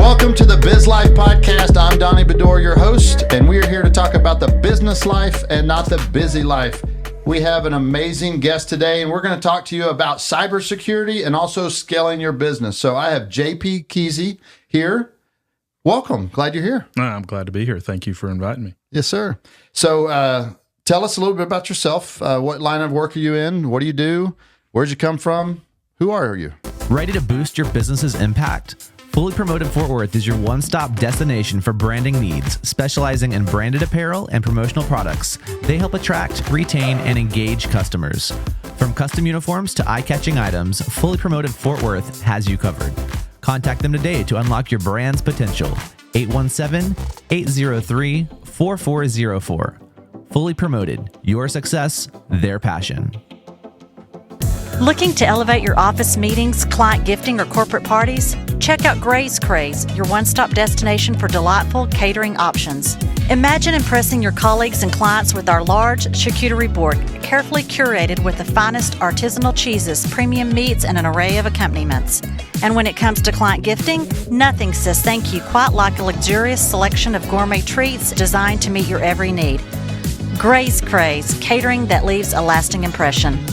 Welcome to the Biz Life Podcast. I'm Donnie Bedore, your host, and we are here to talk about the business life and not the busy life. We have an amazing guest today, and we're going to talk to you about cybersecurity and also scaling your business. So I have JP Keesy here. Welcome. Glad you're here. I'm glad to be here. Thank you for inviting me. Yes, sir. So tell us a little bit about yourself. What line of work are you in? What do you do? Where'd you come from? Who are you? Ready to boost your business's impact? Fully Promoted Fort Worth is your one-stop destination for branding needs, specializing in branded apparel and promotional products. They help attract, retain, and engage customers. From custom uniforms to eye-catching items, Fully Promoted Fort Worth has you covered. Contact them today to unlock your brand's potential. 817-803-4404. Fully Promoted, your success, their passion. Looking to elevate your office meetings, client gifting, or corporate parties? Check out Gray's Craze, your one-stop destination for delightful catering options. Imagine impressing your colleagues and clients with our large charcuterie board, carefully curated with the finest artisanal cheeses, premium meats, and an array of accompaniments. And when it comes to client gifting, nothing says thank you quite like a luxurious selection of gourmet treats designed to meet your every need. Gray's Craze, catering that leaves a lasting impression.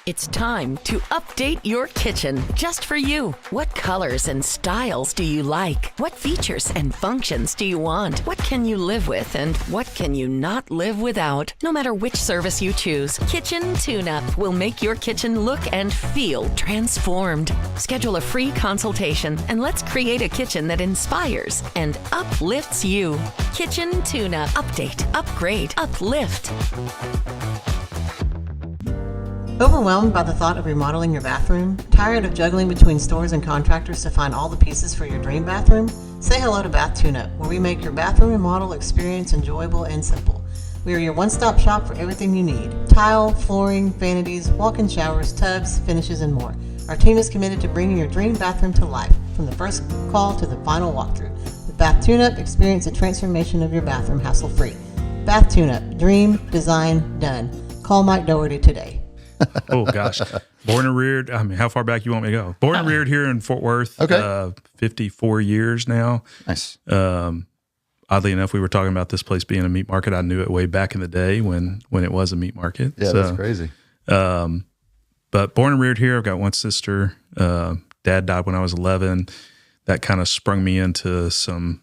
It's time to update your kitchen just for you. What colors and styles do you like? What features and functions do you want? What can you live with and what can you not live without? No matter which service you choose, Kitchen Tune-Up will make your kitchen look and feel transformed. Schedule a free consultation and let's create a kitchen that inspires and uplifts you. Kitchen Tune-Up. Update, upgrade, uplift. Overwhelmed by the thought of remodeling your bathroom? Tired of juggling between stores and contractors to find all the pieces for your dream bathroom? Say hello to Bath Tune-Up, where we make your bathroom remodel experience enjoyable and simple. We are your one-stop shop for everything you need: tile, flooring, vanities, walk-in showers, tubs, finishes, and more. Our team is committed to bringing your dream bathroom to life, from the first call to the final walkthrough. With Bath Tune-Up, experience a transformation of your bathroom hassle-free. Bath Tune-Up, dream, design, done. Call Mike Doherty today. Oh, gosh. Born and reared. I mean, how far back you want me to go? Born and reared here in Fort Worth. Okay. 54 years now. Nice. Oddly enough, we were talking about this place being a meat market. I knew it way back in the day when it was a meat market. Yeah, that's crazy. But born and reared here. I've got one sister. Dad died when I was 11. That kind of sprung me into some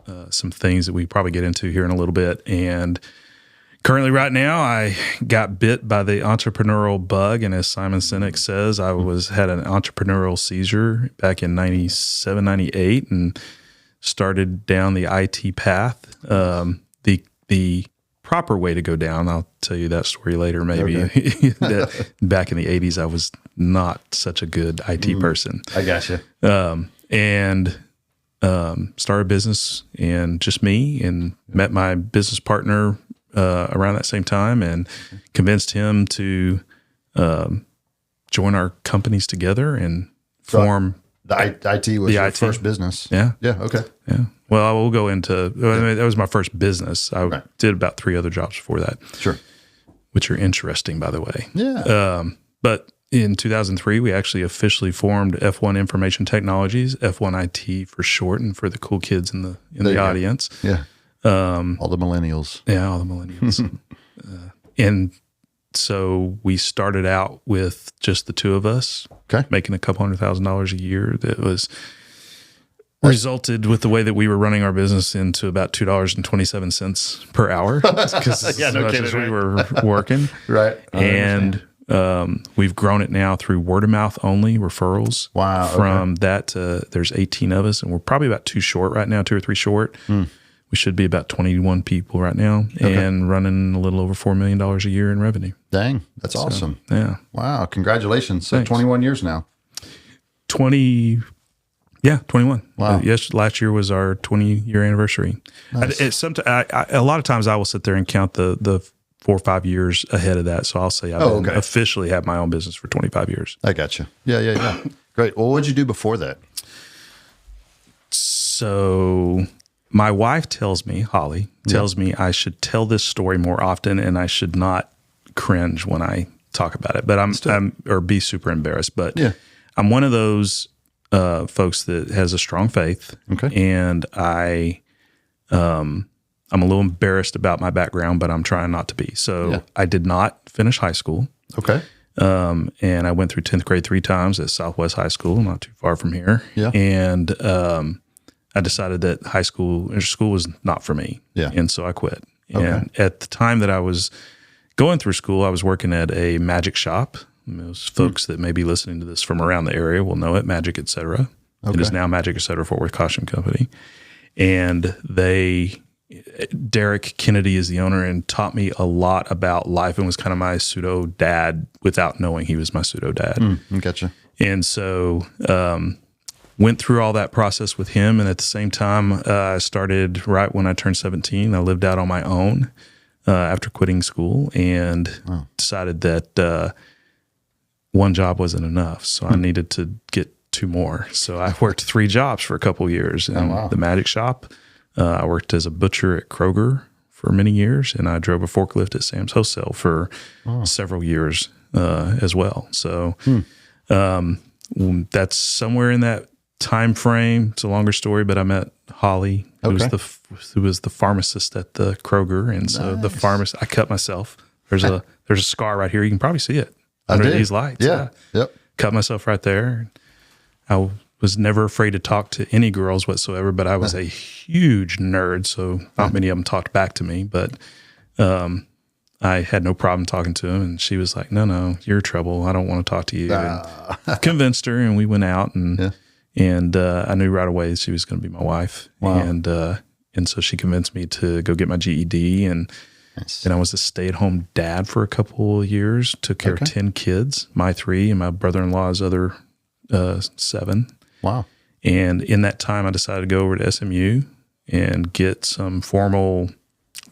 things that we probably get into here in a little bit. And currently, right now, I got bit by the entrepreneurial bug, and as Simon Sinek says, I had an entrepreneurial seizure back in 97, 98, and started down the IT path. The proper way to go down, I'll tell you that story later, maybe. Okay. That back in the 80s, I was not such a good IT person. I gotcha. And started a business, and just me, and met my business partner around that same time, and convinced him to join our companies together and form. The IT was your first business. Yeah. Yeah. Okay. Yeah. Well, I will go into, that was my first business. I did about 3 other jobs before that. Sure. Which are interesting, by the way. Yeah. But in 2003, we actually officially formed F1 Information Technologies, F1 IT for short, and for the cool kids in the audience. Yeah. All the millennials. Yeah, all the millennials. And so we started out with just the two of us, making a couple $100,000 a year. That was resulted with the way that we were running our business into about $2.27 per hour, because as much as we were working. Right. And we've grown it now through word of mouth only referrals. Wow. From that to, there's 18 of us, and we're probably about 2 or 3 short. We should be about 21 people right now, and running a little over $4 million a year in revenue. Dang, that's awesome. Yeah. Wow, congratulations. So 21 years now. 21. Wow. Yes, last year was our 20-year anniversary. Nice. A lot of times I will sit there and count the 4 or 5 years ahead of that. So I'll say I've officially had my own business for 25 years. I got you. Yeah. Great. Well, what did you do before that? So my wife tells me, Holly, tells me I should tell this story more often, and I should not cringe when I talk about it, but or be super embarrassed. But I'm one of those folks that has a strong faith. Okay. And I'm a little embarrassed about my background, but I'm trying not to be. So I did not finish high school. Okay. And I went through 10th grade 3 times at Southwest High School, not too far from here. Yeah. And I decided that school was not for me. Yeah. And so I quit. Okay. And at the time that I was going through school, I was working at a magic shop. Those folks that may be listening to this from around the area will know it, Magic Et Cetera. Okay. It is now Magic Et Cetera Fort Worth Costume Company. And Derek Kennedy is the owner and taught me a lot about life and was kind of my pseudo dad without knowing he was my pseudo dad. Gotcha. And so went through all that process with him. And at the same time, I started right when I turned 17. I lived out on my own after quitting school and decided that one job wasn't enough. So I needed to get 2 more. So I worked 3 jobs for a couple of years in the magic shop. I worked as a butcher at Kroger for many years, and I drove a forklift at Sam's Wholesale for several years as well. So that's somewhere in that time frame. It's a longer story, but I met Holly, who was the pharmacist at the Kroger, and so the pharmacist. I cut myself. There's a scar right here. You can probably see it under these lights. Yeah. Yep. Cut myself right there. I was never afraid to talk to any girls whatsoever, but I was a huge nerd, so not many of them talked back to me, but I had no problem talking to them, and she was like, no, you're trouble. I don't want to talk to you. And convinced her, and we went out, and I knew right away she was going to be my wife. Wow. And so she convinced me to go get my GED, and then I was a stay-at-home dad for a couple of years, took care of 10 kids, my 3 and my brother-in-law's other 7. Wow. And in that time, I decided to go over to SMU and get some formal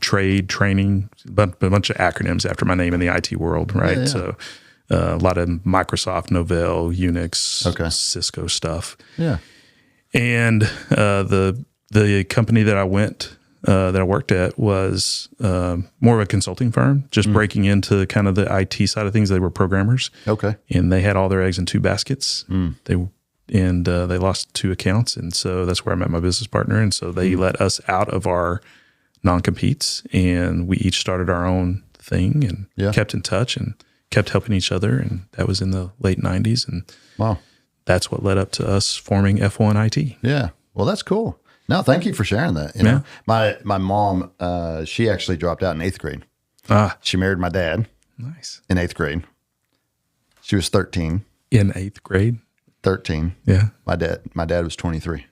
trade training, a bunch of acronyms after my name in the IT world, right? Yeah. So a lot of Microsoft, Novell, Unix, Cisco stuff. Yeah. And the company that I worked at was more of a consulting firm, just breaking into kind of the IT side of things. They were programmers. Okay. And they had all their eggs in 2 baskets. They lost 2 accounts. And so that's where I met my business partner. And so they let us out of our non-competes, and we each started our own thing and kept in touch and kept helping each other. And that was in the late 90s. And that's what led up to us forming F1 IT. Yeah. Well, that's cool. No, thank you for sharing that. You know, my mom, she actually dropped out in 8th grade. She married my dad. Nice. In 8th grade. She was 13. In 8th grade? 13. Yeah. My dad was 23.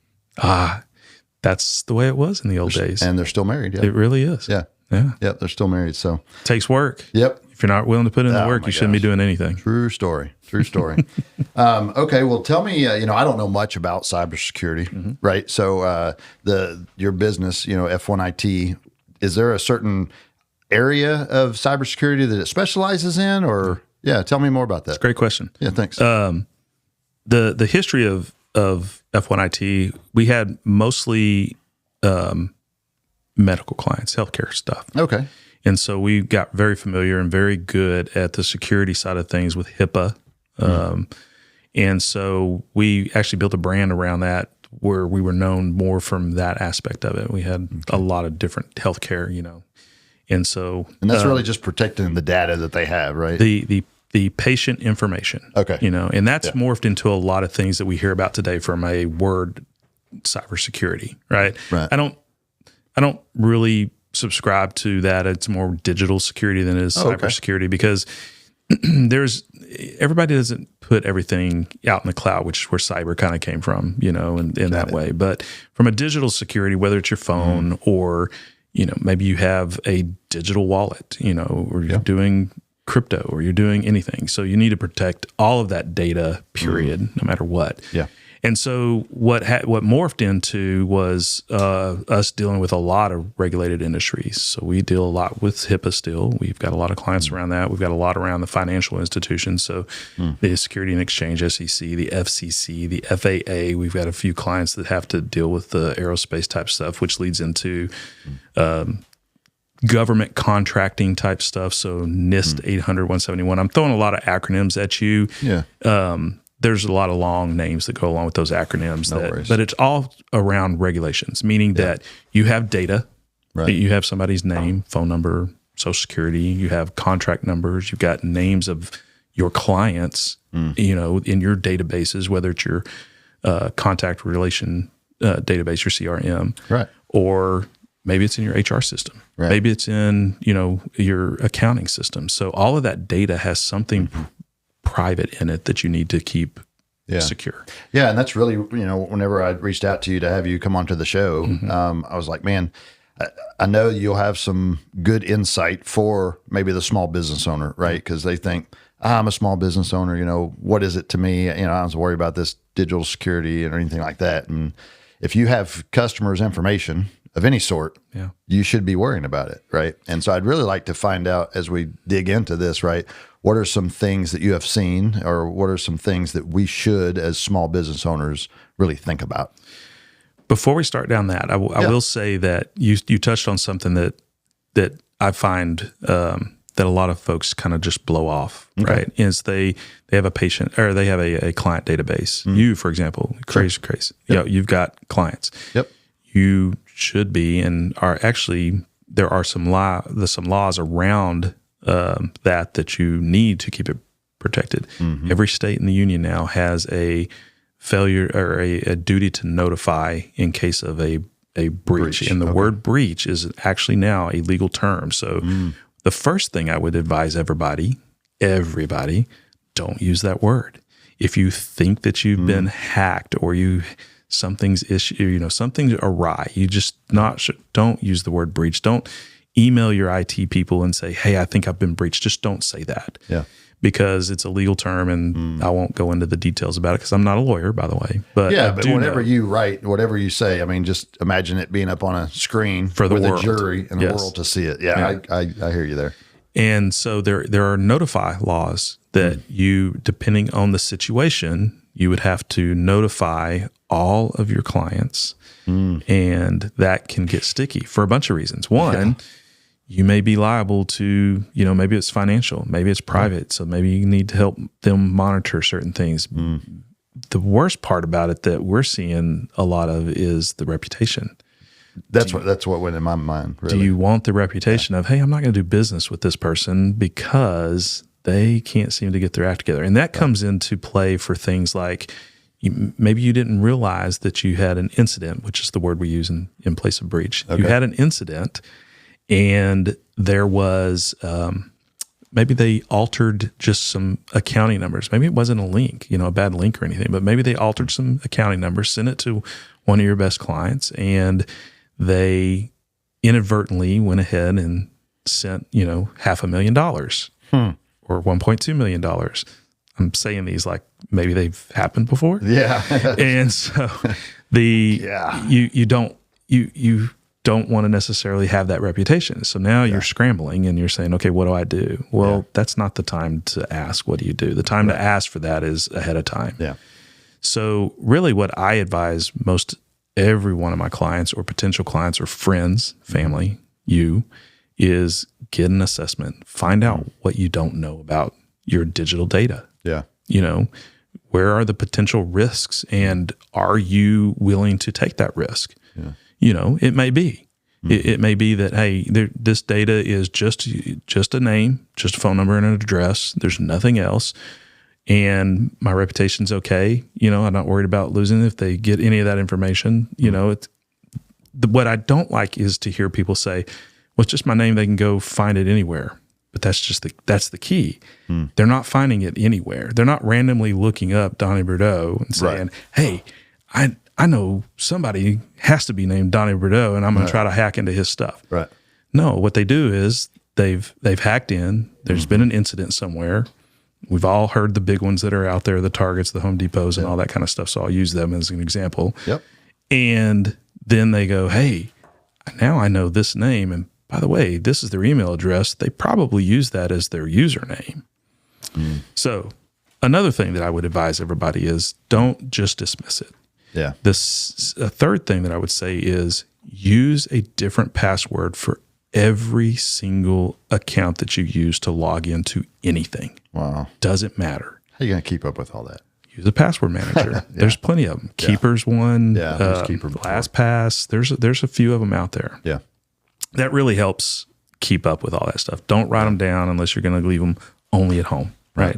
That's the way it was in the old days. And they're still married. Yeah. It really is. Yeah. Yeah. Yep. They're still married. So takes work. Yep. If you're not willing to put in the work, you shouldn't be doing anything. True story. Okay. Well, tell me, I don't know much about cybersecurity, right? So your business, F1 IT, is there a certain area of cybersecurity that it specializes in, or tell me more about that. That's a great question. Yeah. Thanks. The history of F1 IT, we had mostly medical clients, healthcare stuff. Okay. And so we got very familiar and very good at the security side of things with HIPAA. And so we actually built a brand around that where we were known more from that aspect of it. We had a lot of different healthcare, And so and that's really just protecting the data that they have, right? The patient information. Okay. And that's morphed into a lot of things that we hear about today from a word cybersecurity, right? Right. I don't really subscribe to that. It's more digital security than it is cybersecurity because everybody doesn't put everything out in the cloud, which is where cyber kind of came from, in that way. But from a digital security, whether it's your phone or, maybe you have a digital wallet, or you're doing crypto or you're doing anything. So you need to protect all of that data, period, no matter what. Yeah. And so what morphed into was us dealing with a lot of regulated industries. So we deal a lot with HIPAA still. We've got a lot of clients around that. We've got a lot around the financial institutions. So the Security and Exchange, SEC, the FCC, the FAA. We've got a few clients that have to deal with the aerospace type stuff, which leads into government contracting type stuff. So NIST 800, 171. I'm throwing a lot of acronyms at you. Yeah. there's a lot of long names that go along with those acronyms. No worries. But it's all around regulations, meaning that you have data, Right. you have somebody's name, phone number, social security, you have contract numbers, you've got names of your clients, you know, in your databases, whether it's your contact relation database, your CRM, Right. or maybe it's in your HR system. Right. Maybe it's in, you know, your accounting system. So all of that data has something private in it that you need to keep secure. Yeah, and that's really, you know, whenever I reached out to you to have you come onto the show, I was like, man, I know you'll have some good insight for maybe the small business owner, right? Because they think, I'm a small business owner, you know, what is it to me? You know, I don't worry about this digital security or anything like that. And if you have customers' information of any sort, you should be worrying about it, right? And so I'd really like to find out as we dig into this, right? What are some things that you have seen, or what are some things that we should, as small business owners, really think about? Before we start down that, I will say that you touched on something that I find that a lot of folks kind of just blow off, right? Is they have a patient, or they have a client database. You, for example, crazy. You know, you've got clients. Yep. You should be, and are actually, there are some laws around that you need to keep it protected. Every state in the union now has a failure or a duty to notify in case of a breach. And the word breach is actually now a legal term. So the first thing I would advise everybody, don't use that word. If you think that you've been hacked, or something's awry, you just don't use the word breach. Don't email your IT people and say, hey, I think I've been breached. Just don't say that. Yeah. Because it's a legal term, and I won't go into the details about it because I'm not a lawyer, by the way. But but whenever you write, whatever you say, I mean, just imagine it being up on a screen for the world, a jury and the world to see it. Yeah. I hear you there. And so there are notify laws that you, depending on the situation, you would have to notify all of your clients, and that can get sticky for a bunch of reasons. One, you may be liable to, you know, maybe it's financial, maybe it's private, so maybe you need to help them monitor certain things. The worst part about it that we're seeing a lot of is the reputation. That's what went in my mind. Really. Do you want the reputation of, hey, I'm not going to do business with this person because they can't seem to get their act together? And that comes into play for things like maybe you didn't realize that you had an incident, which is the word we use in place of breach. You had an incident, and there was maybe they altered just some accounting numbers. Maybe it wasn't a link, you know, a bad link or anything, but maybe they altered some accounting numbers, sent it to one of your best clients, and they inadvertently went ahead and sent, you know, $500,000 or $1.2 million. I'm saying these like maybe they've happened before. Yeah. And so you don't want to necessarily have that reputation. So now you're scrambling and you're saying, okay, what do I do? Well, that's not the time to ask, what do you do? The time to ask for that is ahead of time. Yeah. So really what I advise most every one of my clients or potential clients or friends, family, is get an assessment. Find out what you don't know about your digital data. Yeah. You know, where are the potential risks, and are you willing to take that risk? Yeah. You know, it may be. It may be that, hey, this data is just a name, just a phone number and an address. There's nothing else. And my reputation's okay. You know, I'm not worried about losing it if they get any of that information. You know, what I don't like is to hear people say, well, it's just my name. They can go find it anywhere. But that's the key. They're not finding it anywhere. They're not randomly looking up Donnie Bordeaux and saying, hey, I know somebody has to be named Donnie Bordeaux, and I'm going to try to hack into his stuff. Right. No, what they do is they've hacked in. There's been an incident somewhere. We've all heard the big ones that are out there, the Targets, the Home Depots, and all that kind of stuff. So I'll use them as an example. Yep. And then they go, hey, now I know this name. And by the way, this is their email address. They probably use that as their username. So another thing that I would advise everybody is don't just dismiss it. Yeah. A third thing that I would say is use a different password for every single account that you use to log into anything. Wow. Doesn't matter. How are you going to keep up with all that? use a password manager. There's plenty of them. Keeper's one, Keeper LastPass. There's a few of them out there. Yeah. That really helps keep up with all that stuff. Don't write them down unless you're going to leave them only at home, right?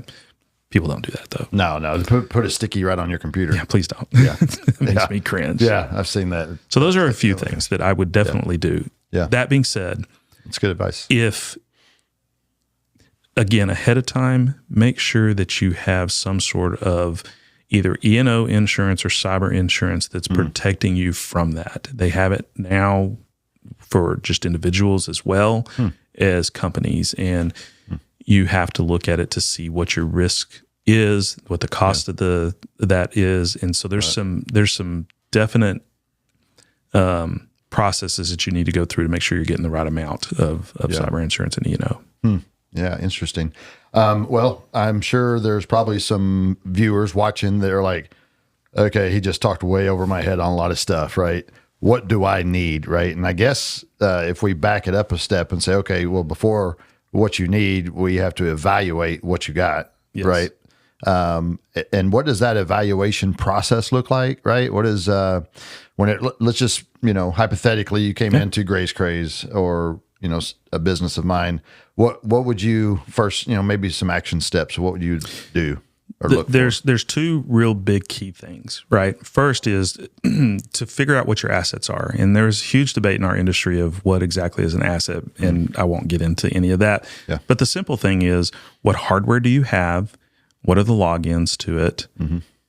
People don't do that though. No. Put a sticky right on your computer. Yeah, please don't. Yeah. It makes me cringe. Yeah, I've seen that. So those are a few things that I would definitely do. Yeah. That being said, it's good advice. if, again, ahead of time, make sure that you have some sort of either E&O insurance or cyber insurance that's protecting you from that. They have it now for just individuals as well as companies. And you have to look at it to see what your risk is, what the cost of that is. And so there's some definite processes that you need to go through to make sure you're getting the right amount of cyber insurance and E&O. Yeah, interesting. Well, I'm sure there's probably some viewers watching that are like, okay, he just talked way over my head on a lot of stuff, right? What do I need, right? And I guess if we back it up a step and say, okay, well, before what you need, we have to evaluate what you got, right? And what does that evaluation process look like, right? What is let's just, hypothetically, you came into Grace Craze or a business of mine. What would you first, maybe some action steps? What would you do or look for? There's two real big key things, right? First is to figure out what your assets are. And there's huge debate in our industry of what exactly is an asset. And I won't get into any of that. Yeah. But the simple thing is, what hardware do you have? What are the logins to it?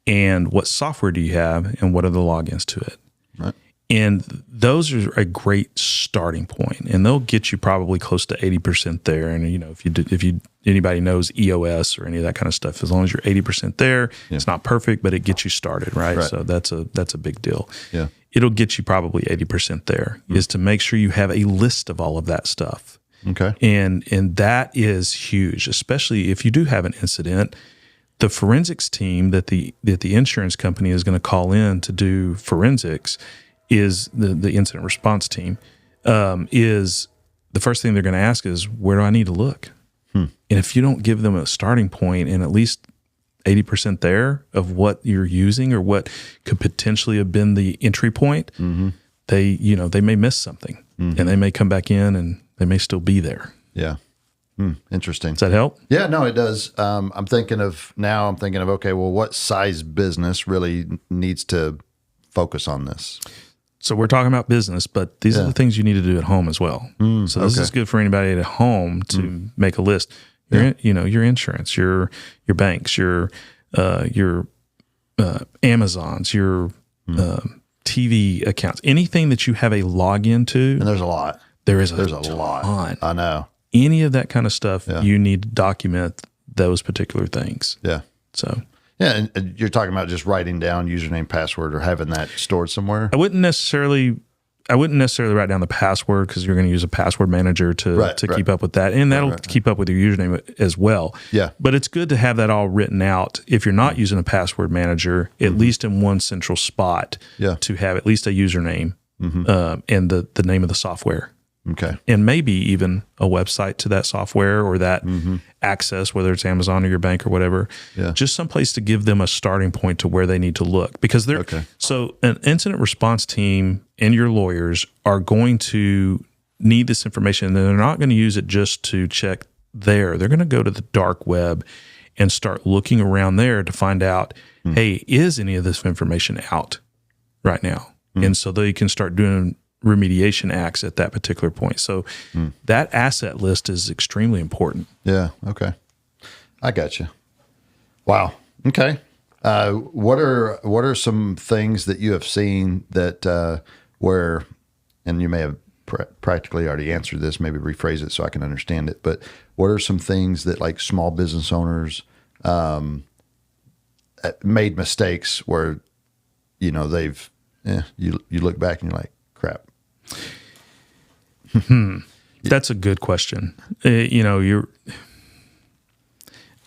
And what software do you have? And what are the logins to it? Right. And those are a great starting point, and they'll get you probably close to 80% there. And if anybody knows EOS or any of that kind of stuff, as long as you're 80% there, it's not perfect, but it gets you started, right? So that's a big deal. Yeah, it'll get you probably 80% there. Is to make sure you have a list of all of that stuff. Okay, and that is huge, especially if you do have an incident. The forensics team that the insurance company is going to call in to do forensics is the incident response team, is the first thing they're going to ask is, where do I need to look? And if you don't give them a starting point and at least 80% there of what you're using or what could potentially have been the entry point, they may miss something and they may come back in and they may still be there. Yeah. Interesting. Does that help? Yeah, no, it does. I'm thinking of, okay, well, what size business really needs to focus on this? So we're talking about business, but these are the things you need to do at home as well. So this is good for anybody at home to make a list. Your insurance, your banks, your Amazons, your TV accounts, anything that you have a login to. And there's a lot. There's a lot. I know. Any of that kind of stuff, you need to document those particular things. Yeah. So. Yeah, and you're talking about just writing down username, password, or having that stored somewhere? I wouldn't necessarily write down the password because you're going to use a password manager to keep up with that. And that'll keep up with your username as well. Yeah. But it's good to have that all written out. If you're not using a password manager, at least in one central spot to have at least a username and the name of the software. Okay. And maybe even a website to that software or that access, whether it's Amazon or your bank or whatever, just someplace to give them a starting point to where they need to look. Because so an incident response team and your lawyers are going to need this information, and they're not going to use it just to check there. They're going to go to the dark web and start looking around there to find out, hey, is any of this information out right now? And so they can start doing remediation acts at that particular point. So that asset list is extremely important. Yeah. Okay. I got you. Wow. Okay. What are some things that you have seen that where, and you may have practically already answered this, maybe rephrase it so I can understand it, but what are some things that like small business owners made mistakes where, they've, you look back and you're like, crap. That's a good question.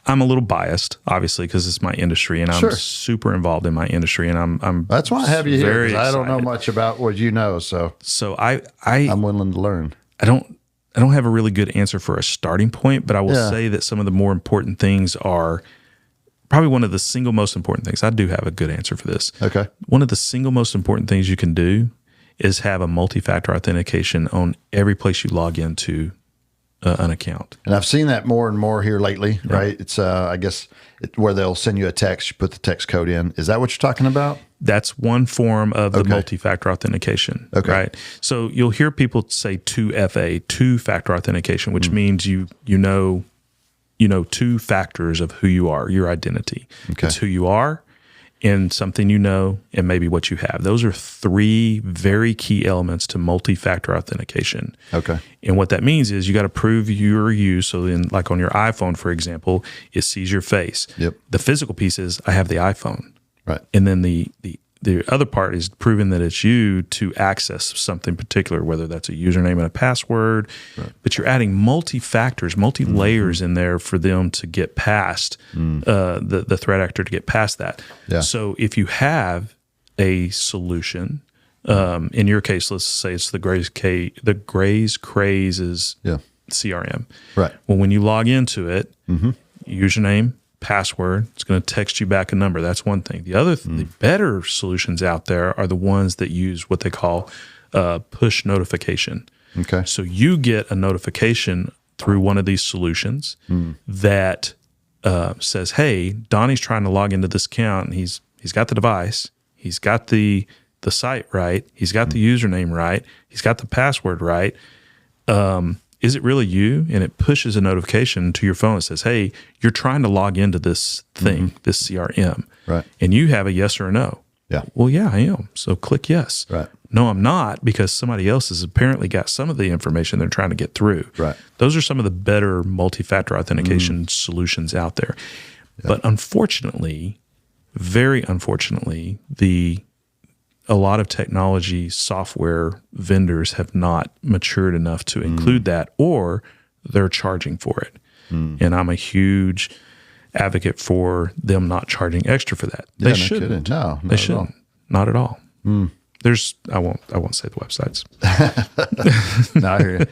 I'm a little biased, obviously, because it's my industry, and I'm super involved in my industry, and I'm. That's why I have you here. Because I don't know much about what you know, so I'm willing to learn. I don't have a really good answer for a starting point, but I will say that some of the more important things are probably one of the single most important things. I do have a good answer for this. Okay. One of the single most important things you can do is have a multi-factor authentication on every place you log into an account. And I've seen that more and more here lately, right? It's, I guess, where they'll send you a text, you put the text code in. Is that what you're talking about? That's one form of the multi-factor authentication, right? So you'll hear people say 2FA, two-factor authentication, which means you know two factors of who you are, your identity. Okay. It's who you are and something you know and maybe what you have. Those are three very key elements to multi-factor authentication. Okay. And what that means is you got to prove you're you. So then, like on your iPhone, for example, it sees your face. Yep. The physical piece is I have the iPhone. Right. And then the other part is proving that it's you to access something particular, whether that's a username and a password. Right. But you're adding multi-factors, multi-layers in there for them to get past the threat actor to get past that. Yeah. So if you have a solution, in your case, let's say it's the Grays Crazes CRM. Right. Well, when you log into it, username, password, it's going to text you back a number. That's one thing. The other, the better solutions out there are the ones that use what they call push notification. Okay. So you get a notification through one of these solutions that says, "Hey, Donnie's trying to log into this account, and he's got the device, he's got the site right, he's got the username right, he's got the password right. Is it really you?" And it pushes a notification to your phone that says, "Hey, you're trying to log into this thing, this CRM." Right. And you have a yes or a no. Yeah. Well, yeah, I am. So click yes. Right. No, I'm not, because somebody else has apparently got some of the information they're trying to get through. Right. Those are some of the better multi-factor authentication solutions out there. Yeah. But unfortunately, very unfortunately, a lot of technology software vendors have not matured enough to include that, or they're charging for it. And I'm a huge advocate for them not charging extra for that. They shouldn't. No, they shouldn't. Not at all. There's, I won't say the websites. No, I hear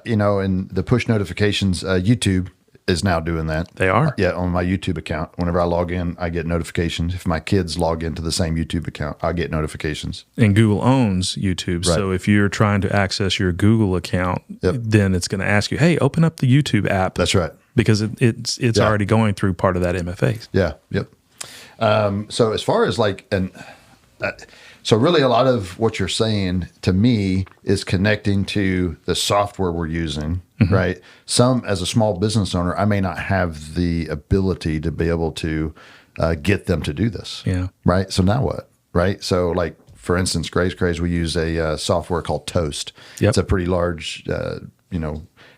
you. In the push notifications, YouTube is now doing that. They are? Yeah, on my YouTube account. Whenever I log in, I get notifications. If my kids log into the same YouTube account, I get notifications. And Google owns YouTube. Right. So if you're trying to access your Google account, then it's going to ask you, "Hey, open up the YouTube app." That's right. Because it's already going through part of that MFA. Yeah, yep. So as far as so really a lot of what you're saying to me is connecting to the software we're using, right? Some, as a small business owner, I may not have the ability to be able to get them to do this. Yeah. Right. So now what? Right. So for instance, Grace Craze, we use a software called Toast. Yep. It's a pretty large,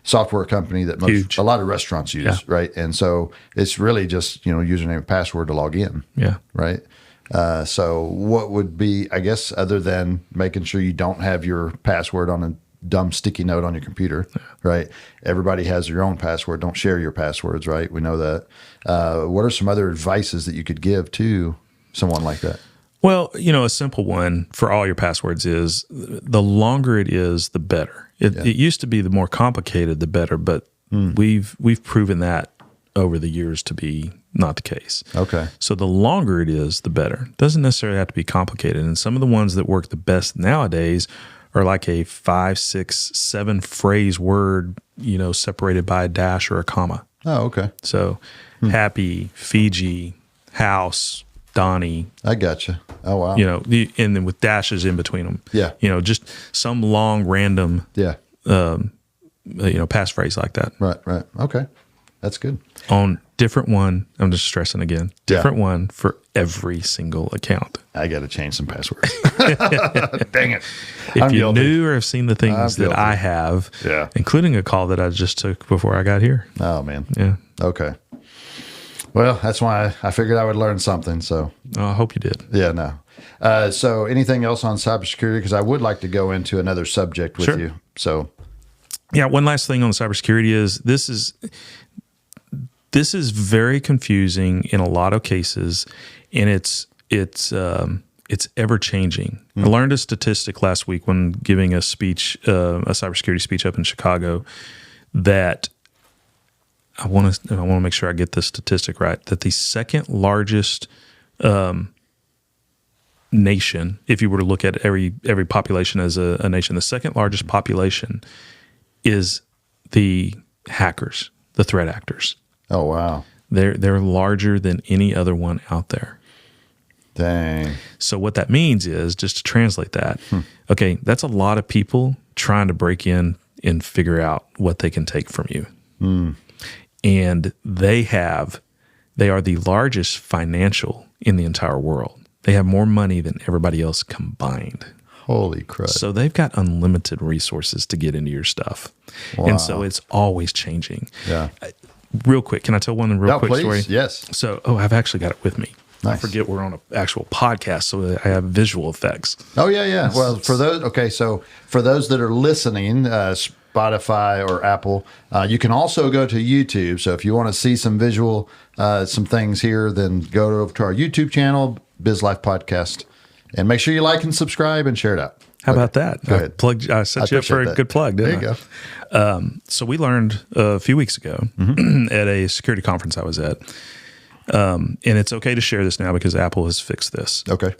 software company that a lot of restaurants use. Right. And so it's really just, username and password to log in. Yeah. Right. So what would be, I guess, other than making sure you don't have your password on a dumb sticky note on your computer, right? Everybody has their own password. Don't share your passwords, right? We know that. What are some other advices that you could give to someone like that? Well, a simple one for all your passwords is the longer it is, the better. It used to be the more complicated, the better, but we've proven that over the years to be not the case. Okay. So the longer it is, the better. It doesn't necessarily have to be complicated. And some of the ones that work the best nowadays are like a 5, 6, 7 phrase word, separated by a dash or a comma. Oh, okay. So happy, Fiji, house, Donnie. I gotcha. Oh, wow. And then with dashes in between them. Yeah. Just some long random passphrase like that. Right. Okay. That's good. On different one, I'm just stressing again, different one for every single account. I got to change some passwords. Dang it. If you knew or have seen the things that I have, including a call that I just took before I got here. Oh, man. Yeah. Okay. Well, that's why I figured I would learn something. So I hope you did. Yeah, no. So anything else on cybersecurity? Because I would like to go into another subject with you. So, yeah, one last thing on cybersecurity is this is very confusing in a lot of cases, and it's ever changing. I learned a statistic last week when giving a speech, a cybersecurity speech up in Chicago, that I want to make sure I get this statistic right, that the second largest nation, if you were to look at every population as a nation, the second largest population is the hackers, the threat actors. Oh, wow. They're larger than any other one out there. Dang. So what that means is, just to translate that, okay, that's a lot of people trying to break in and figure out what they can take from you. And they are the largest financial in the entire world. They have more money than everybody else combined. Holy crap. So they've got unlimited resources to get into your stuff. Wow. And so it's always changing. Yeah. Real quick, can I tell one real quick please. story? Yes. So, I've actually got it with me. Nice. I forget we're on an actual podcast, so I have visual effects. Oh, yeah. Well, for those that are listening, Spotify or Apple, you can also go to YouTube. So if you want to see some visual, some things here, then go over to our YouTube channel, Biz Life Podcast, and make sure you like and subscribe and share it out. How about that? Go ahead. I set you up for a good plug, didn't I? There you go. So we learned a few weeks ago at a security conference I was at, and it's okay to share this now because Apple has fixed this. Okay.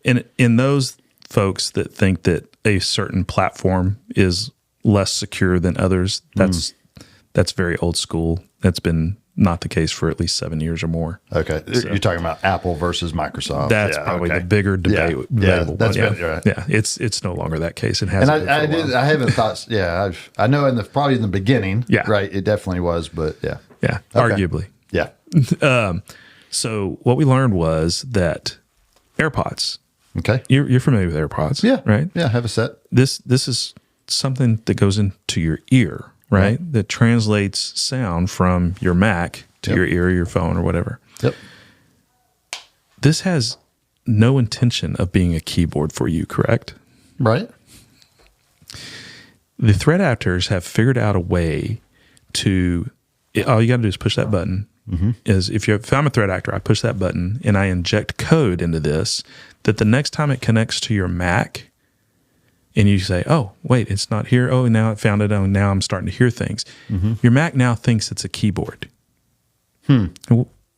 And in those folks that think that a certain platform is less secure than others, that's very old school. That's been not the case for at least 7 years or more. Okay. So, you're talking about Apple versus Microsoft. That's probably the bigger debate. It's no longer that case. It hasn't. And I haven't thought. Yeah, I know probably in the beginning. Yeah. Right. It definitely was, but yeah. Yeah. Okay. Arguably. Yeah. So what we learned was that AirPods. Okay. You're familiar with AirPods. Yeah. Right. Yeah. Have a set. This is something that goes into your ear. Right? That translates sound from your Mac to your ear or your phone or whatever. Yep. This has no intention of being a keyboard for you, correct? Right. The threat actors have figured out a way to, all you got to do is push that button. Is if I'm a threat actor, I push that button and I inject code into this, that the next time it connects to your Mac, and you say, oh, wait, it's not here. Oh, now it found it. Oh, now I'm starting to hear things. Your Mac now thinks it's a keyboard. You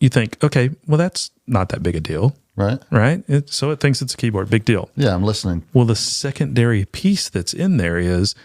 think, okay, well, that's not that big a deal. Right. Right? So it thinks it's a keyboard. Big deal. Yeah, I'm listening. Well, the secondary piece that's in there is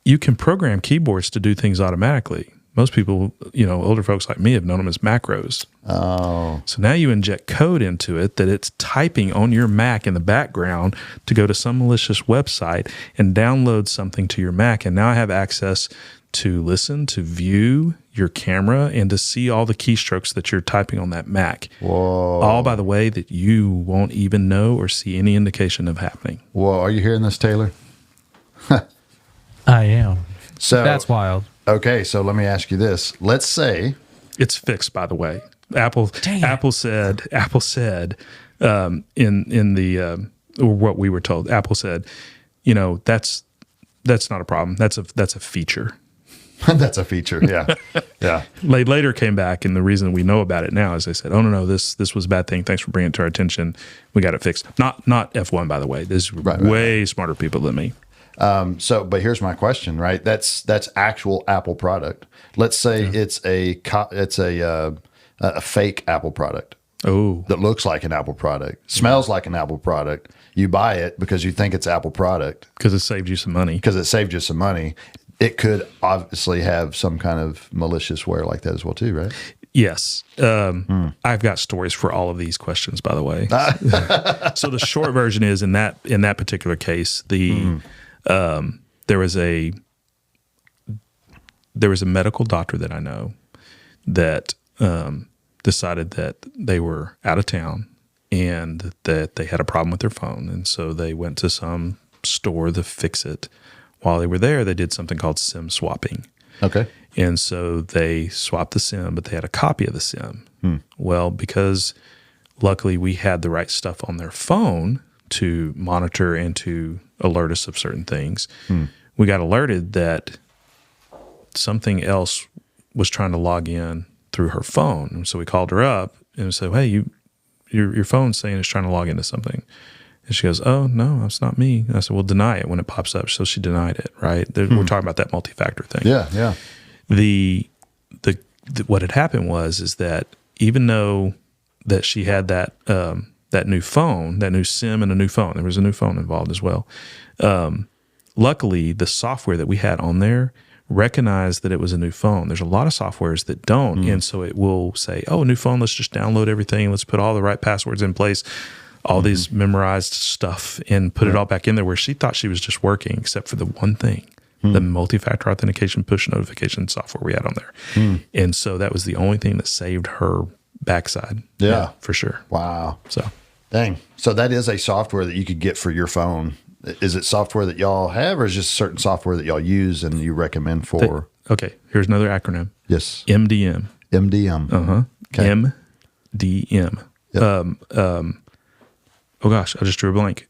you can program keyboards to do things automatically. Most people, older folks like me have known them as macros. Oh. So now you inject code into it that it's typing on your Mac in the background to go to some malicious website and download something to your Mac. And now I have access to listen, to view your camera, and to see all the keystrokes that you're typing on that Mac. Whoa. All by the way that you won't even know or see any indication of happening. Whoa. Are you hearing this, Taylor? I am. So That's wild. Okay, so let me ask you this. Let's say It's fixed, by the way. Apple said in the or what we were told. Apple said, that's not a problem. That's a feature. that's a feature. Yeah, yeah. They later came back, and the reason we know about it now is they said, "Oh no, this was a bad thing. Thanks for bringing it to our attention. We got it fixed." Not F1, by the way. There's way smarter people than me. But here's my question, right? That's actual Apple product. Let's say it's a fake Apple product. Oh, that looks like an Apple product, smells like an Apple product. You buy it because you think it's Apple product because it saved you some money. It could obviously have some kind of malicious ware like that as well, too, right? Yes. I've got stories for all of these questions, by the way. So the short version is in that particular case, there was a medical doctor that I know that decided that they were out of town and that they had a problem with their phone. And so they went to some store to fix it. While they were there, they did something called SIM swapping. Okay. And so they swapped the SIM, but they had a copy of the SIM. Well, because luckily we had the right stuff on their phone to monitor and to alert us of certain things, we got alerted that something else was trying to log in through her phone. And so we called her up and said, hey, your phone's saying it's trying to log into something. And she goes, oh, no, that's not me. And I said, well, deny it when it pops up. So she denied it, right? We're talking about that multi-factor thing. Yeah, yeah. The what had happened is that even though that she had that new phone, that new SIM and a new phone, there was a new phone involved as well. Luckily, the software that we had on there recognized that it was a new phone. There's a lot of softwares that don't, and so it will say, "Oh, new phone. Let's just download everything. Let's put all the right passwords in place, all these memorized stuff, and put it all back in there." Where she thought she was just working, except for the one thing, the multi-factor authentication push notification software we had on there, and so that was the only thing that saved her backside. Yeah, for sure. Wow. So, dang. So that is a software that you could get for your phone. Is it software that y'all have, or is it just certain software that y'all use and you recommend for? Okay, here's another acronym. Yes. MDM. MDM. Okay. MDM. Yep. Oh gosh, I just drew a blank.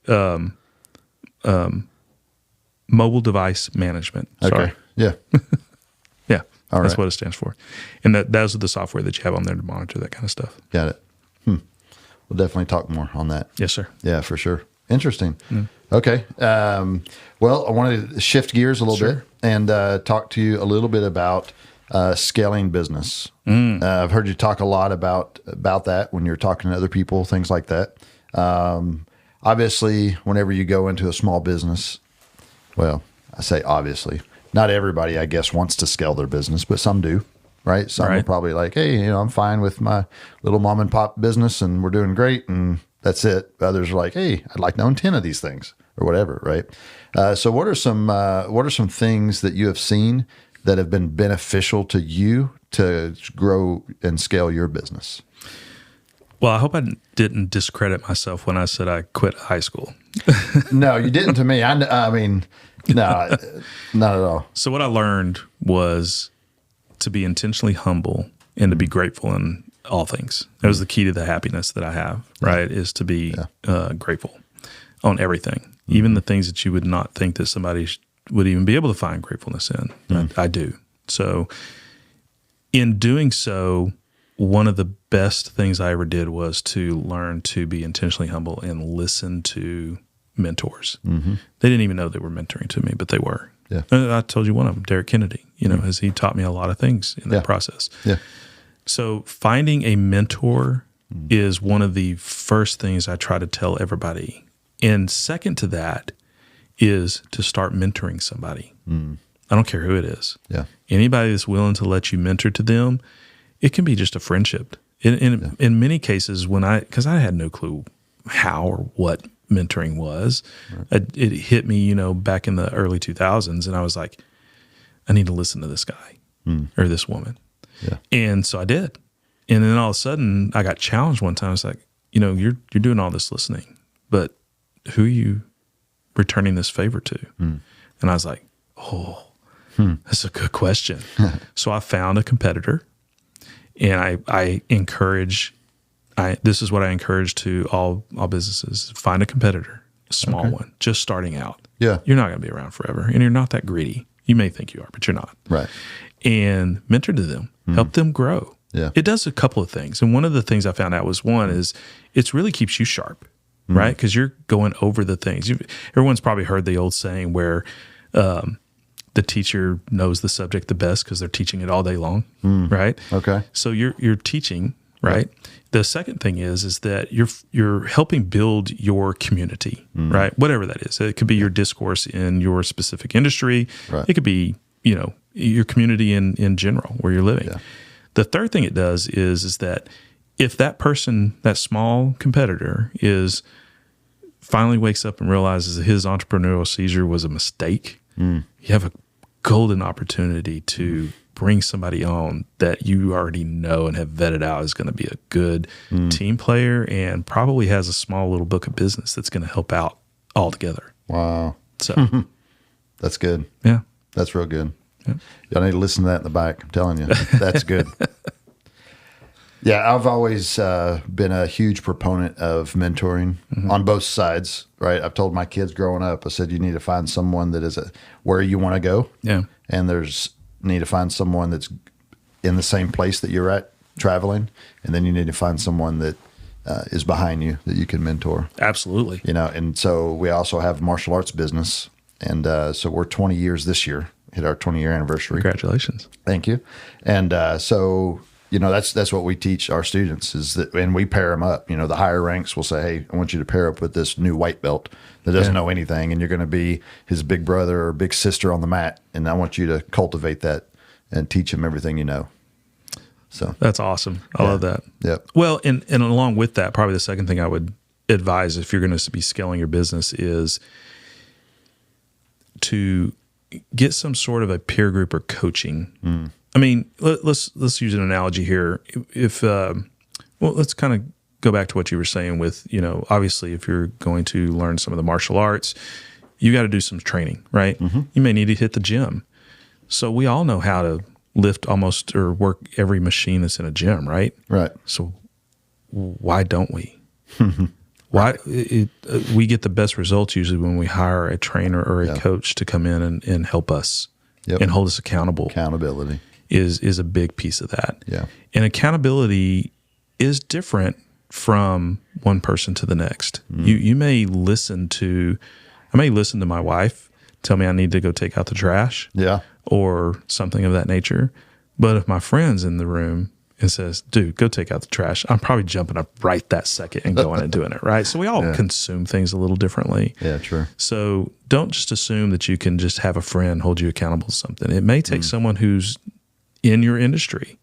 Mobile device management. Sorry. Okay. Yeah. Yeah. All That's right. what it stands for. And those are the software that you have on there to monitor that kind of stuff. Got it. We'll definitely talk more on that. Yes, sir. Yeah, for sure. Interesting. Okay. Well, I wanted to shift gears a little bit and talk to you a little bit about scaling business. I've heard you talk a lot about that when you're talking to other people, things like that. Obviously, whenever you go into a small business, well, I say obviously, not everybody, I guess, wants to scale their business, but some do. Right. Some are probably like, hey, I'm fine with my little mom and pop business and we're doing great. And that's it. Others are like, hey, I'd like to own 10 of these things or whatever. Right. So what are some things that you have seen that have been beneficial to you to grow and scale your business? Well, I hope I didn't discredit myself when I said I quit high school. No, you didn't to me. I mean, no, not at all. So what I learned was to be intentionally humble and to be grateful in all things. That was the key to the happiness that I have, right? Is to be grateful on everything, even the things that you would not think that somebody would even be able to find gratefulness in. I do. So in doing so, one of the best things I ever did was to learn to be intentionally humble and listen to mentors. They didn't even know they were mentoring to me, but they were. Yeah. I told you one of them, Derek Kennedy, as he taught me a lot of things in that process. Yeah. So finding a mentor is one of the first things I try to tell everybody. And second to that is to start mentoring somebody. I don't care who it is. Yeah. Anybody that's willing to let you mentor to them, it can be just a friendship. In many cases, because I had no clue how or what mentoring was, it hit me, back in the early 2000s, and I was like, I need to listen to this guy or this woman. Yeah. And so I did. And then all of a sudden I got challenged one time. I was like, you're doing all this listening, but who are you returning this favor to? And I was like, that's a good question. So I found a competitor, and I encourage, this is what I encourage to all businesses: find a competitor, a small one, just starting out. Yeah. You're not going to be around forever, and you're not that greedy. You may think you are, but you're not. Right. And mentor to them, help them grow. Yeah. It does a couple of things. And one of the things I found out was it really keeps you sharp, right? Because you're going over the things. Everyone's probably heard the old saying where the teacher knows the subject the best because they're teaching it all day long, right? Okay. So you're teaching, right? Yeah. The second thing is that you're helping build your community, right? Whatever that is. It could be your discourse in your specific industry. Right. It could be, your community in general where you're living. Yeah. The third thing it does is that if that person, that small competitor, finally wakes up and realizes that his entrepreneurial seizure was a mistake, you have a golden opportunity to bring somebody on that you already know and have vetted out is going to be a good team player and probably has a small little book of business that's going to help out all together. Wow. So that's good. Yeah. That's real good. Yeah. Y'all need to listen to that in the back. I'm telling you, that's good. Yeah, I've always been a huge proponent of mentoring on both sides, right? I've told my kids growing up, I said, you need to find someone that is where you want to go. Yeah. And need to find someone that's in the same place that you're at traveling. And then you need to find someone that is behind you that you can mentor. Absolutely. And so we also have a martial arts business. And so we're 20 years this year hit our 20-year anniversary. Congratulations. Thank you. And so, that's what we teach our students is that, and we pair them up. The higher ranks will say, hey, I want you to pair up with this new white belt that doesn't know anything, and you're going to be his big brother or big sister on the mat, and I want you to cultivate that and teach him everything you know. So that's awesome. I love that. Yep. Well, and along with that, probably the second thing I would advise if you're going to be scaling your business is to get some sort of a peer group or coaching. I mean, let's use an analogy here. Let's kind of go back to what you were saying with, obviously if you're going to learn some of the martial arts, you got to do some training, right? Mm-hmm. You may need to hit the gym. So we all know how to lift almost or work every machine that's in a gym, right? Right. So why don't we? We get the best results usually when we hire a trainer or a coach to come in and help us and hold us accountable. Accountability is a big piece of that. Yeah. And accountability is different from one person to the next. I may listen to my wife tell me I need to go take out the trash. Yeah. Or something of that nature. But if my friend's in the room and says, dude, go take out the trash, I'm probably jumping up right that second and going and doing it, right? So we all consume things a little differently. Yeah, true. So don't just assume that you can just have a friend hold you accountable to something. It may take someone who's in your industry,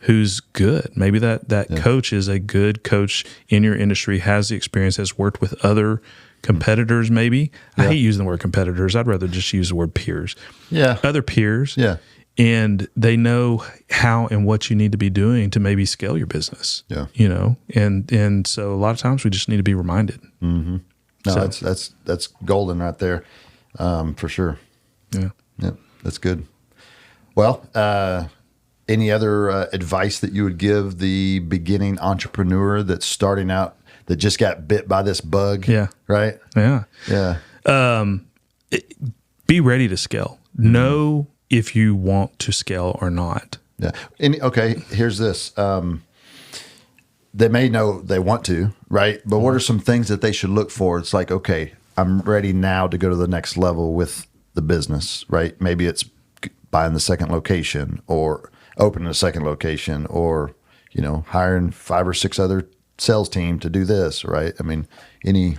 who's good. Maybe that coach is a good coach in your industry, has the experience, has worked with other competitors maybe. I hate using the word competitors. I'd rather just use the word peers. Yeah. Other peers. Yeah. And they know how and what you need to be doing to maybe scale your business. Yeah. And so a lot of times we just need to be reminded. Mm-hmm. No, that's golden right there, for sure. Yeah. Yeah. That's good. Well, any other advice that you would give the beginning entrepreneur that's starting out, that just got bit by this bug? Yeah. Right? Yeah. Yeah. Be ready to scale. Know if you want to scale or not. Yeah. Okay, here's this. They may know they want to, right? But what are some things that they should look for? It's like, okay, I'm ready now to go to the next level with the business, right? Maybe it's buying the second location or opening a second location or, hiring 5 or 6 other sales team to do this, right? I mean, any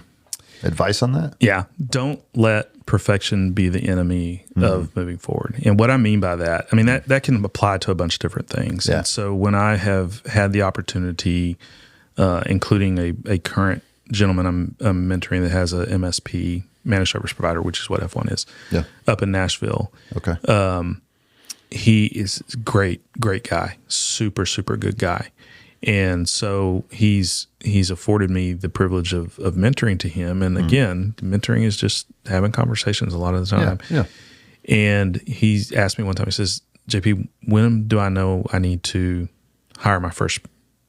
advice on that? Yeah. Don't let perfection be the enemy of moving forward. And what I mean by that, that can apply to a bunch of different things. Yeah. And so when I have had the opportunity, including a current gentleman I'm mentoring that has a MSP, managed service provider, which is what F1 is, up in Nashville. Okay. He is great guy, super, super good guy. And so he's afforded me the privilege of mentoring to him. And again, mentoring is just having conversations a lot of the time. Yeah. And he's asked me one time, he says, JP, when do I know I need to hire my first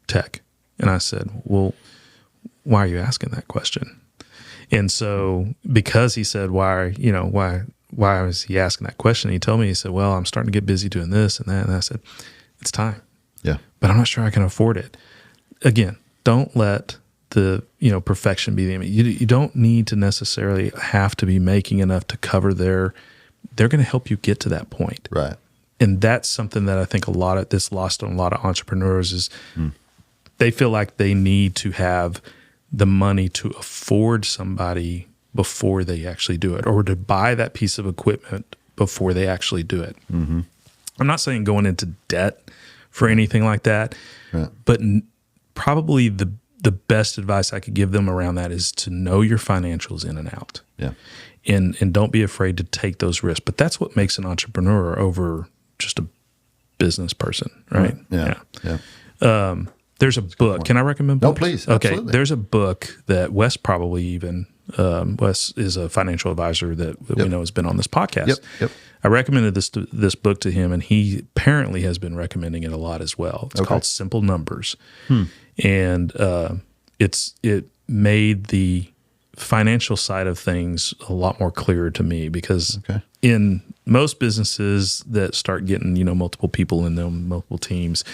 tech? And I said, well, why are you asking that question? And so because he said, why was he asking that question? He told me, he said, well, I'm starting to get busy doing this and that. And I said, it's time. Yeah. But I'm not sure I can afford it. Again, don't let the perfection be the enemy. You don't need to necessarily have to be making enough to cover they're going to help you get to that point. Right. And that's something that I think that's lost on a lot of entrepreneurs is they feel like they need to have the money to afford somebody before they actually do it, or to buy that piece of equipment before they actually do it. Mm-hmm. I'm not saying going into debt for anything like that, but probably the best advice I could give them around that is to know your financials in and out. Yeah. And don't be afraid to take those risks. But that's what makes an entrepreneur over just a business person, right? Yeah. There's a book. Can I recommend books? No, please. Okay. Absolutely. There's a book that Wes probably even, Wes is a financial advisor that we know has been on this podcast. Yep. I recommended this book to him, and he apparently has been recommending it a lot as well. It's called Simple Numbers. And it made the financial side of things a lot more clearer to me because in most businesses that start getting, multiple people in them, multiple teams,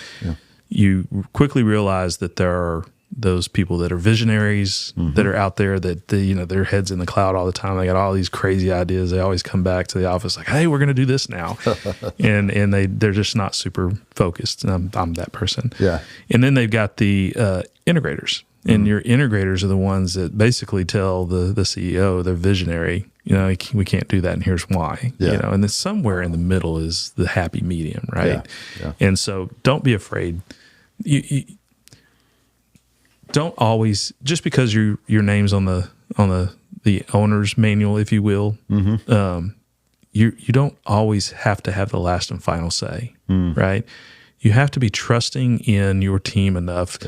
you quickly realize that there those people that are visionaries that are out there that their heads in the cloud all the time. They got all these crazy ideas. They always come back to the office like, hey, we're going to do this now. and they're just not super focused. And I'm that person. Yeah. And then they've got the integrators. And your integrators are the ones that basically tell the CEO, the visionary, we can't do that, and here's why. Yeah. And then somewhere in the middle is the happy medium, right? Yeah. And so don't be afraid. You don't always, just because your name's on the owner's manual, if you will, you don't always have to have the last and final say, right? You have to be trusting in your team enough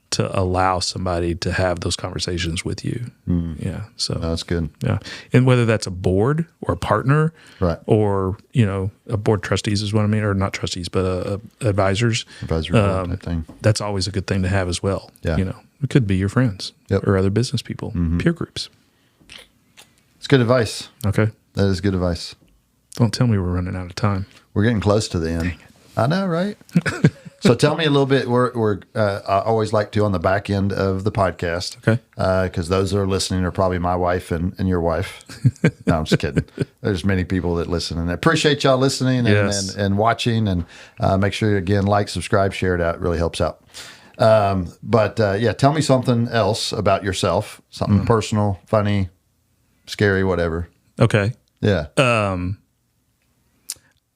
to allow somebody to have those conversations with you. Yeah. So that's good. Yeah. And whether that's a board or a partner, right, or, a board trustees is what I mean, or not trustees, but advisors. Advisory board type thing. That's always a good thing to have as well. Yeah. It could be your friends or other business people, peer groups. It's good advice. Okay. That is good advice. Don't tell me we're running out of time. We're getting close to the end. I know, right? So tell me a little bit. I always like to on the back end of the podcast. Okay. Because those that are listening are probably my wife and your wife. No, I'm just kidding. There's many people that listen, and I appreciate y'all listening and watching. And make sure you, again, like, subscribe, share it out. It really helps out. But tell me something else about yourself. Something personal, funny, scary, whatever. Okay. Yeah.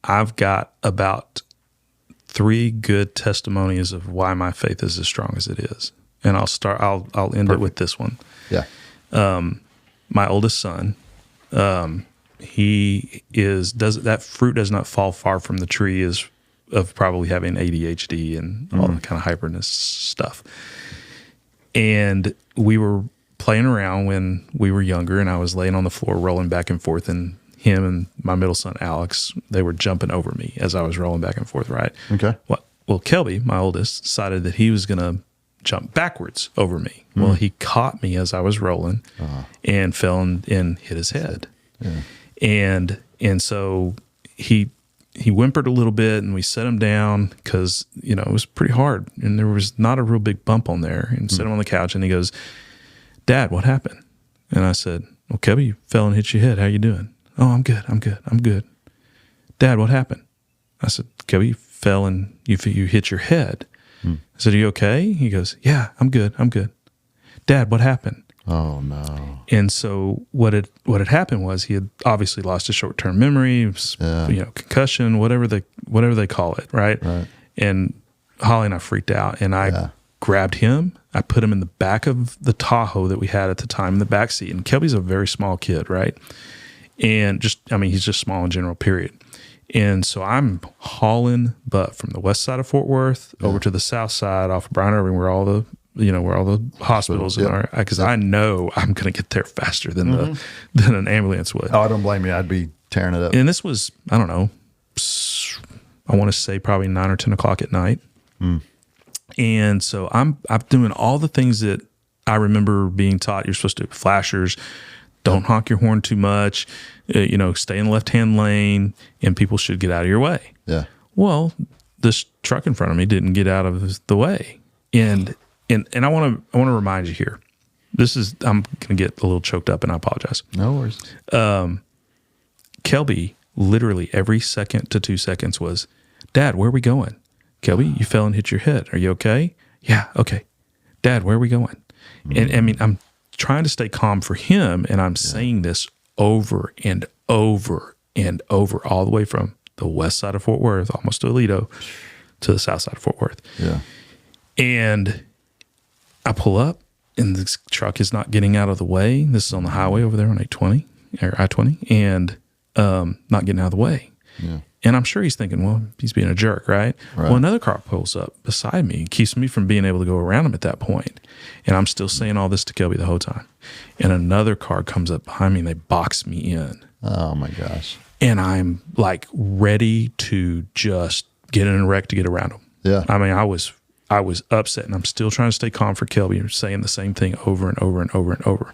I've got about 3 good testimonies of why my faith is as strong as it is. And I'll end it with this one. Yeah. My oldest son, that fruit does not fall far from the tree of probably having ADHD and all that kind of hyperness stuff. And we were playing around when we were younger, and I was laying on the floor rolling back and forth, and him and my middle son, Alex, they were jumping over me as I was rolling back and forth, right? Okay. Well, Kelby, my oldest, decided that he was going to jump backwards over me. Well, he caught me as I was rolling and fell and hit his head. Yeah. And so he whimpered a little bit, and we set him down because, it was pretty hard, and there was not a real big bump on there, and set him on the couch, and he goes, Dad, what happened? And I said, well, Kelby, you fell and hit your head. How you doing? Oh, I'm good. Dad, what happened? I said, Kelby, you fell and you hit your head. I said, are you okay? He goes, yeah, I'm good. Dad, what happened? Oh, no. And so what had happened was he had obviously lost his short-term memory, concussion, whatever they call it, right? And Holly and I freaked out, and I grabbed him. I put him in the back of the Tahoe that we had at the time in the back seat. And Kelby's a very small kid, right? And he's just small in general, period. And so I'm hauling butt from the west side of Fort Worth over to the south side off of Bryan Irving, where all the hospitals are, because I know I'm going to get there faster than an ambulance would. Oh, I don't blame you. I'd be tearing it up. And this was, I don't know, I want to say probably 9 or 10 o'clock at night. And so I'm doing all the things that I remember being taught you're supposed to do. Flashers, don't honk your horn too much, stay in the left-hand lane, and people should get out of your way. Yeah. Well, this truck in front of me didn't get out of the way. And I want to remind you here. I'm going to get a little choked up, and I apologize. No worries. Kelby, literally every second to 2 seconds was, Dad, where are we going? Kelby, you fell and hit your head. Are you okay? Yeah, okay. Dad, where are we going? And I'm trying to stay calm for him, and I'm saying this over and over and over, all the way from the west side of Fort Worth, almost to Aledo, to the south side of Fort Worth. Yeah. And I pull up, and this truck is not getting out of the way. This is on the highway over there on I-20, and not getting out of the way. Yeah. And I'm sure he's thinking, well, he's being a jerk, right? Well, another car pulls up beside me and keeps me from being able to go around him at that point. And I'm still saying all this to Kelby the whole time. And another car comes up behind me, and they box me in. Oh, my gosh. And I'm like ready to just get in a wreck to get around him. Yeah. I was upset, and I'm still trying to stay calm for Kelby, and saying the same thing over and over and over and over.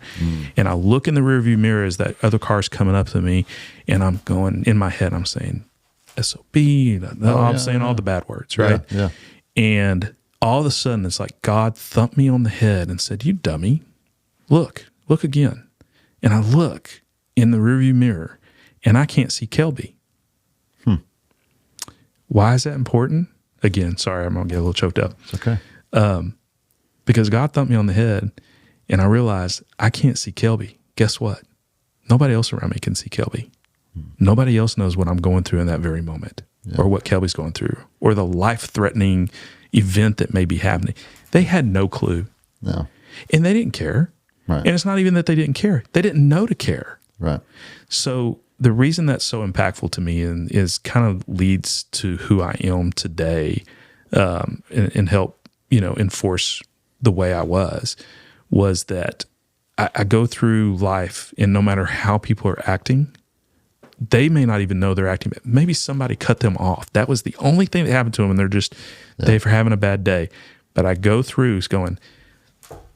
And I look in the rearview mirror as that other car's coming up to me, and I'm going, in my head, I'm saying, SOB, I'm saying all the bad words, right? Yeah. And all of a sudden it's like God thumped me on the head and said, "You dummy, look again." And I look in the rearview mirror and I can't see Kelby. Why is that important? Again, sorry, I'm going to get a little choked up. It's okay. Because God thumped me on the head and I realized I can't see Kelby. Guess what? Nobody else around me can see Kelby. Nobody else knows what I'm going through in that very moment or what Kelby's going through or the life-threatening event that may be happening. They had no clue. No. And they didn't care. Right. And it's not even that they didn't care. They didn't know to care. Right. So the reason that's so impactful to me and is kind of leads to who I am today and help, enforce the way I was that I go through life and no matter how people are acting, they may not even know they're acting. Maybe somebody cut them off. That was the only thing that happened to them and they're having a bad day. But I go through going,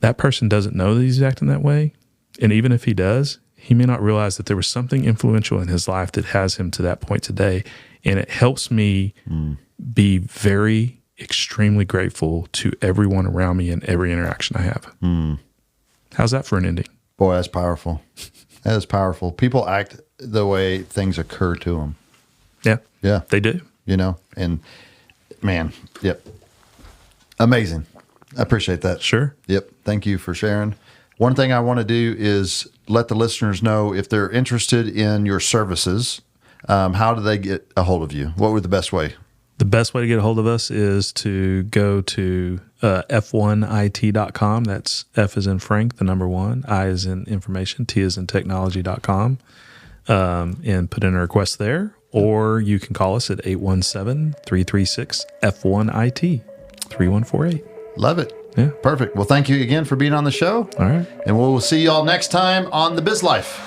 that person doesn't know that he's acting that way. And even if he does, he may not realize that there was something influential in his life that has him to that point today. And it helps me be very, extremely grateful to everyone around me and every interaction I have. How's that for an ending? Boy, that's powerful. That is powerful. People act the way things occur to them. Yeah. Yeah. They do. And man, yep. Amazing. I appreciate that. Sure. Yep. Thank you for sharing. One thing I want to do is let the listeners know if they're interested in your services, how do they get a hold of you? What would the best way? The best way to get a hold of us is to go to f1it.com. That's F as in Frank, the number 1, I as in information, T as in technology.com, and put in a request there. Or you can call us at 817-336-F1IT, 3148. Love it. Yeah. Perfect. Well, thank you again for being on the show. All right. And we'll see you all next time on the Biz Life.